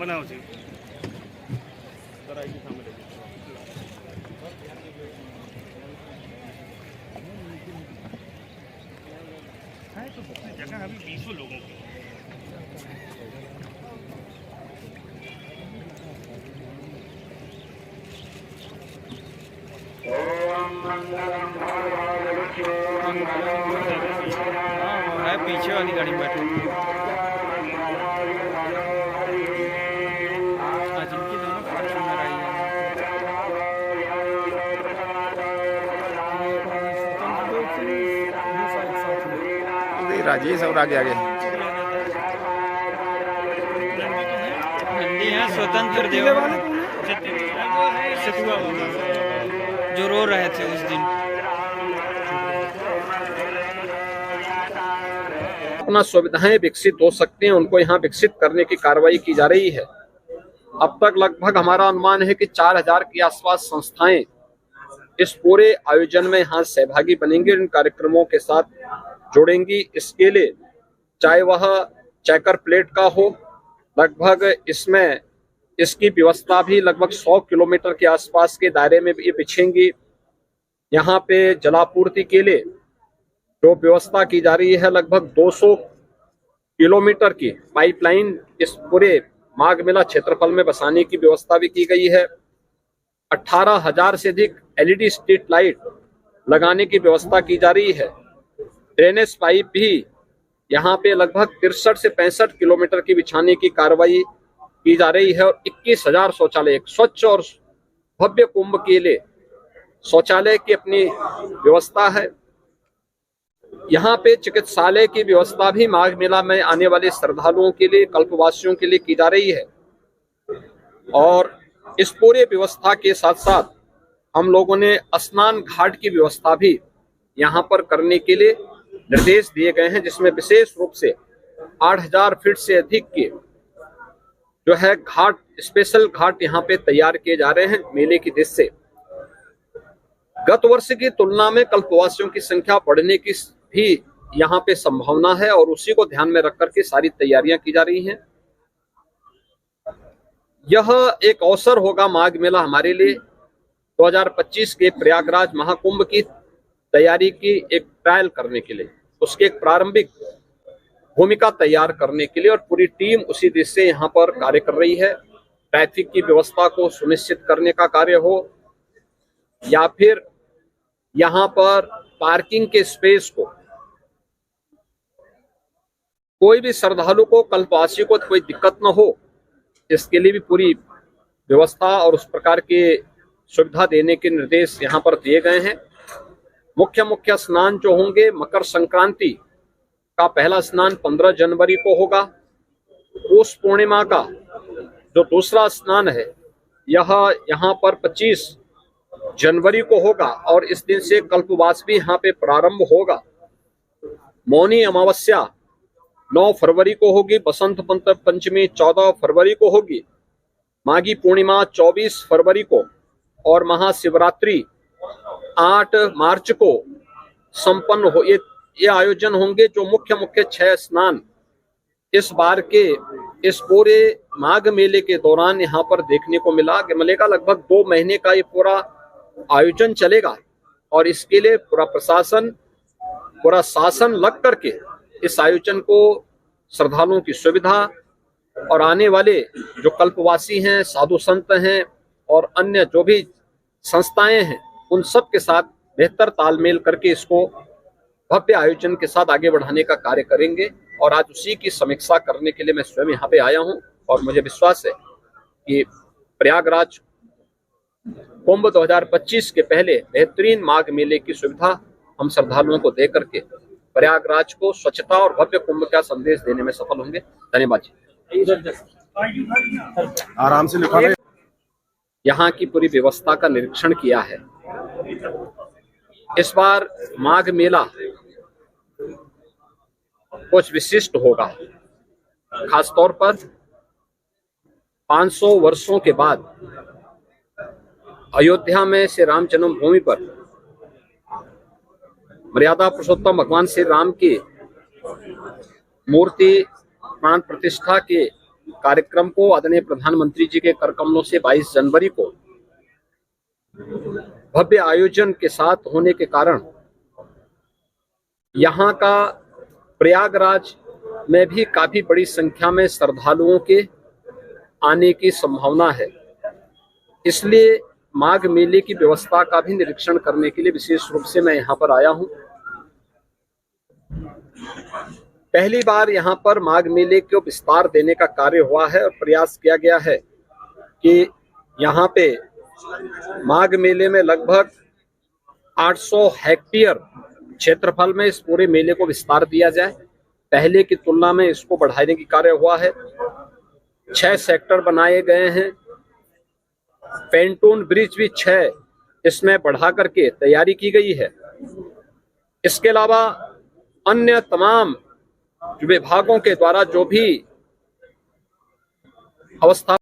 બનાવ છે जगह अभी 20 लोगों की है पीछे वाली गाड़ी में बैठे जिनकी दोनों फॉर्च्यूनर आई है राजेश और आगे आगे हिंदी है स्वतंत्र देव जो रो रहे थे उस दिन। अपना सुविधाएं विकसित हो सकते हैं उनको यहाँ विकसित करने की कार्रवाई की जा रही है। अब तक लगभग हमारा अनुमान है कि 4000 के आसपास संस्थाएं इस पूरे आयोजन में यहाँ सहभागी बनेंगी और इन कार्यक्रमों के साथ जुड़ेंगी। इसके लिए चाहे वह चेकर प्लेट का हो, लगभग इसमें इसकी व्यवस्था भी लगभग 100 किलोमीटर के आसपास के दायरे में ये बिछेंगी। यहाँ पे जलापूर्ति के लिए जो व्यवस्था की जा रही है लगभग 200 किलोमीटर की पाइपलाइन इस पूरे माघ मेला क्षेत्रफल में बसाने की व्यवस्था भी की गई है। 18,000 से अधिक LED स्ट्रीट लाइट लगाने की व्यवस्था की जा रही है। ड्रेनेज पाइप भी यहाँ पे लगभग 63 से 65 किलोमीटर की बिछाने की कार्रवाई की जा रही है और 21,000 शौचालय, एक स्वच्छ और भव्य कुंभ के लिए शौचालय की अपनी व्यवस्था है। यहाँ पे चिकित्सालय की व्यवस्था भी माघ मेला में आने वाले श्रद्धालुओं के लिए, कल्पवासियों के लिए की जा रही है। और इस पूरे व्यवस्था के साथ साथ हम लोगों ने स्नान घाट की व्यवस्था भी यहाँ पर करने के लिए निर्देश दिए गए हैं, जिसमें विशेष रूप से 8,000 फीट से अधिक के जो है घाट, स्पेशल घाट यहाँ पे तैयार किए जा रहे हैं मेले की दृष्टि से। गत वर्ष की तुलना में कल्पवासियों की संख्या बढ़ने की भी यहाँ पे संभावना है और उसी को ध्यान में रख करके सारी तैयारियां की जा रही हैं। यह एक अवसर होगा माघ मेला हमारे लिए 2025 के प्रयागराज महाकुंभ की तैयारी की एक ट्रायल करने के लिए, उसकी एक प्रारंभिक भूमिका तैयार करने के लिए, और पूरी टीम उसी दिशा से यहाँ पर कार्य कर रही है। ट्रैफिक की व्यवस्था को सुनिश्चित करने का कार्य हो या फिर यहाँ पर पार्किंग के स्पेस को, कोई भी श्रद्धालु को, कल्पवासी को कोई दिक्कत न हो, इसके लिए भी पूरी व्यवस्था और उस प्रकार के सुविधा देने के निर्देश यहाँ पर दिए गए हैं। मुख्य स्नान जो होंगे, मकर संक्रांति का पहला स्नान 15 जनवरी को होगा। पौष पूर्णिमा का जो दूसरा स्नान है यह यहाँ पर 25 जनवरी को होगा और इस दिन से कल्पवास भी यहाँ पे प्रारंभ होगा। मौनी अमावस्या 9 फरवरी को होगी, बसंत पंचमी 14 फरवरी को होगी, माघी पूर्णिमा 24 फरवरी को और महाशिवरात्रि 8 मार्च को संपन्न हो। ये आयोजन होंगे जो मुख्य 6 स्नान इस बार के इस पूरे माघ मेले के दौरान यहाँ पर देखने को मिला कि मिलेगा लगभग 2 महीने का ये पूरा आयोजन चलेगा और इसके लिए पूरा प्रशासन पूरा शासन लग करके इस आयोजन को श्रद्धालुओं की सुविधा और आने वाले जो कल्पवासी हैं, साधु संत हैं और अन्य जो भी संस्थाएं हैं उन सब के साथ बेहतर तालमेल करके इसको भव्य आयोजन के साथ आगे बढ़ाने का कार्य करेंगे। और आज उसी की समीक्षा करने के लिए मैं स्वयं यहाँ पे आया हूँ और मुझे विश्वास है कि प्रयागराज कुंभ 2025 के पहले बेहतरीन माघ मेले की सुविधा हम श्रद्धालुओं को दे करके प्रयागराज को स्वच्छता और भव्य कुंभ का संदेश देने में सफल होंगे। धन्यवाद जी। आराम से लिखा है। यहाँ की पूरी व्यवस्था का निरीक्षण किया है। इस बार माघ मेला कुछ विशिष्ट होगा, खासतौर पर 500 वर्षों के बाद अयोध्या में श्री राम जन्मभूमि पर मर्यादा पुरुषोत्तम भगवान श्री राम की मूर्ति प्राण प्रतिष्ठा के कार्यक्रम को आदरणीय प्रधानमंत्री जी के कर कमलों से 22 जनवरी को भव्य आयोजन के साथ होने के कारण यहाँ का प्रयागराज में भी काफी बड़ी संख्या में श्रद्धालुओं के आने की संभावना है। इसलिए माघ मेले की व्यवस्था का भी निरीक्षण करने के लिए विशेष रूप से मैं यहाँ पर आया हूँ। पहली बार यहाँ पर माघ मेले को विस्तार देने का कार्य हुआ है और प्रयास किया गया है कि यहाँ पे माघ मेले में लगभग 800 हेक्टेयर क्षेत्रफल में इस पूरे मेले को विस्तार दिया जाए। पहले की तुलना में इसको बढ़ाने की कार्य हुआ है। 6 सेक्टर बनाए गए हैं। पेंटून ब्रिज भी 6 इसमें बढ़ा करके तैयारी की गई है। इसके अलावा अन्य तमाम विभागों के द्वारा जो भी अवस्था